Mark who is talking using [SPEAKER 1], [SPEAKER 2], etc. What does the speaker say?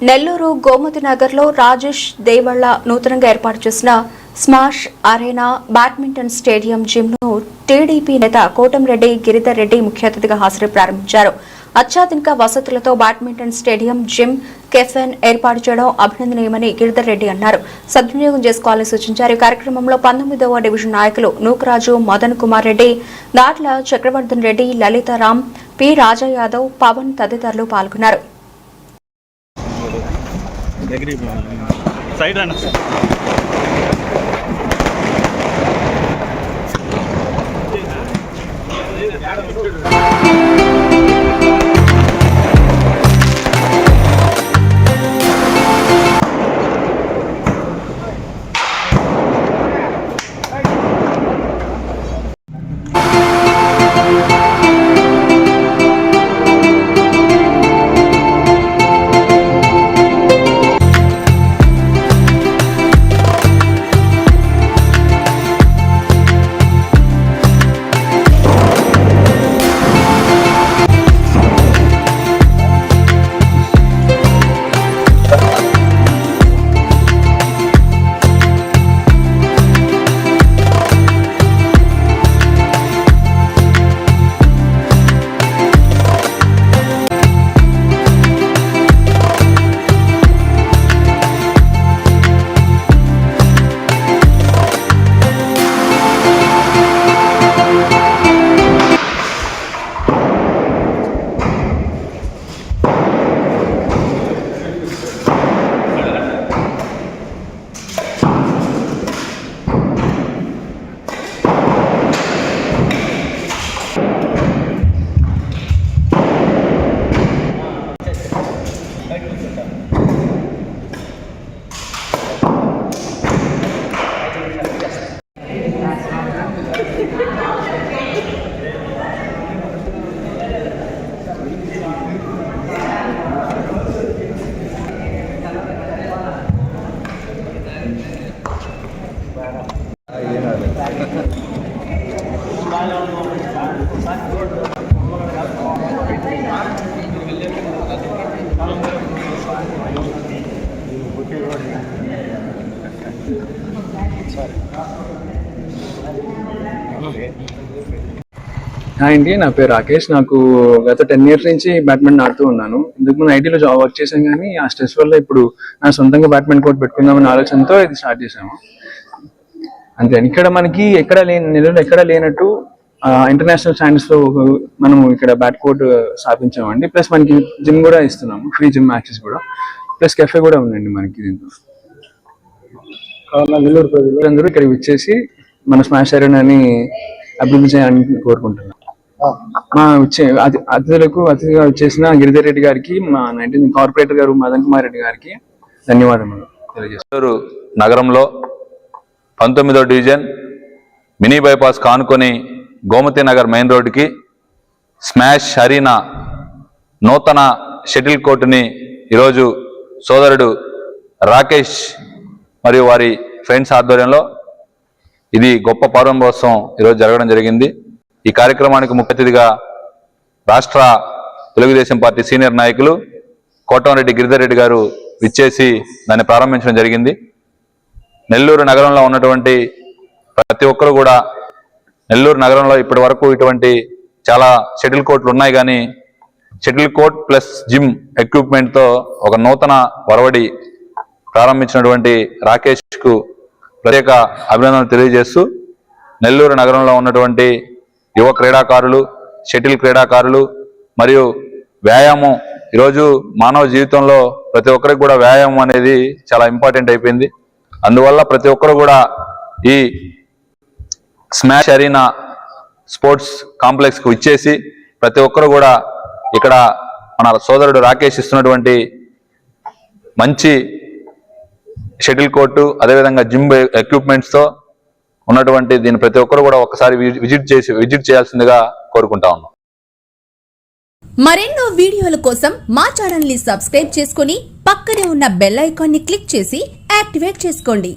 [SPEAKER 1] నెల్లూరు గోమతి నగర్లో రాజేష్ దేవళ్ళ నూతనంగా ఏర్పాటు చేసిన స్మాష్ అరేనా బ్యాడ్మింటన్ స్టేడియం జిమ్ను టీడీపీ నేత కోటంరెడ్డి గిరిధర్ రెడ్డి ముఖ్య అతిథిగా హాజరై ప్రారంభించారు. అత్యాధునిక వసతులతో బ్యాడ్మింటన్ స్టేడియం, జిమ్, కెఫెన్ ఏర్పాటు చేయడం అభినందనీయమని గిరిధర్ రెడ్డి అన్నారు. సద్వినియోగం చేసుకోవాలని సూచించారు. ఈ కార్యక్రమంలో 19వ డివిజన్ నాయకులు నూకరాజు, మదన్ కుమార్ రెడ్డి, నాట్ల చక్రవర్ధన్ రెడ్డి, లలితారాం, పి రాజా యాదవ్, పవన్ తదితరులు పాల్గొన్నారు.
[SPEAKER 2] హాయ్ అండి, నా పేరు రాకేష్. నాకు గత 10 years నుంచి బ్యాడ్మింటన్ ఆడుతూ ఉన్నాను. ఇంతకు ముందు ఐటీలో వర్క్ చేశాను, కానీ ఆ స్ట్రెస్ వల్ల ఇప్పుడు నా సొంతంగా బ్యాడ్మింటన్ కోర్ట్ పెట్టుకుందామనే ఆలోచనతో ఇది స్టార్ట్ చేసాము. అంతే. ఇక్కడ మనకి నెల్లూరులో ఎక్కడ లేనట్టు ఇంటర్నేషనల్ స్టాండర్డ్స్ లో మనం ఇక్కడ బ్యాట్ కోర్ట్ స్థాపించామండి. ప్లస్ మనకి జిమ్ కూడా ఇస్తున్నాము, ఫ్రీ జిమ్ యాక్సెస్ కూడా, ప్లస్ కెఫే కూడా ఉందండి మనకి. దీంట్లో నెల్లూరు ప్రజలందరూ ఇక్కడికి వచ్చేసి మన స్మాష్ అరేనాని అభివృద్ధి చేయాలని కోరుకుంటున్నాం. మా అతిథిగా వచ్చేసిన గిరిధర్ రెడ్డి గారికి, మా 19 కార్పొరేటర్ గారు మదన్ కుమార్ రెడ్డి గారికి ధన్యవాదములు తెలియజేస్తారు.
[SPEAKER 3] నగరంలో 19వ డివిజన్ మినీ బైపాస్ కానుకొని గోమతి నగర్ మెయిన్ రోడ్డుకి స్మాష్ అరీనా నూతన షటిల్ కోర్టుని ఈరోజు సోదరుడు రాకేష్ మరియు వారి ఫ్రెండ్స్ ఆధ్వర్యంలో ఇది గొప్ప ప్రారంభోత్సవం ఈరోజు జరగడం జరిగింది. ఈ కార్యక్రమానికి ముఖ్య అతిథిగా రాష్ట్ర తెలుగుదేశం పార్టీ సీనియర్ నాయకులు కోటంరెడ్డి గిరిధర్ రెడ్డి గారు విచ్చేసి దాన్ని ప్రారంభించడం జరిగింది. నెల్లూరు నగరంలో ఉన్నటువంటి ప్రతి ఒక్కరు కూడా, నెల్లూరు నగరంలో ఇప్పటి వరకు ఇటువంటి చాలా షటిల్ కోర్టులు ఉన్నాయి, కానీ షటిల్ కోర్ట్ ప్లస్ జిమ్ ఎక్విప్మెంట్తో ఒక నూతన వరవడి ప్రారంభించినటువంటి రాకేష్కు ప్రత్యేక అభినందనలు తెలియజేస్తూ, నెల్లూరు నగరంలో ఉన్నటువంటి యువ క్రీడాకారులు, షటిల్ క్రీడాకారులు మరియు వ్యాయామం, ఈరోజు మానవ జీవితంలో ప్రతి ఒక్కరికి కూడా వ్యాయామం అనేది చాలా ఇంపార్టెంట్ అయిపోయింది. అందువల్ల ప్రతి ఒక్కరు కూడా ఈ స్మాష్ అరీనా స్పోర్ట్స్ కాంప్లెక్స్కు ఇచ్చేసి ప్రతి ఒక్కరు కూడా ఇక్కడ మన సోదరుడు రాకేష్ ఇస్తున్నటువంటి మంచి షటిల్ కోర్టు, అదేవిధంగా జిమ్ ఎక్విప్మెంట్స్తో ఉన్నటువంటి దీన్ని ప్రతి ఒక్కరు కూడా ఒకసారి విజిట్ చేయాల్సిందిగా కోరుకుంటా ఉన్నాం.
[SPEAKER 4] మరెన్నో వీడియోల కోసం మా ఛానల్ ని సబ్స్క్రైబ్ చేసుకుని పక్కనే ఉన్న బెల్ ఐకాన్ ని క్లిక్ చేసి యాక్టివేట్ చేసుకోండి.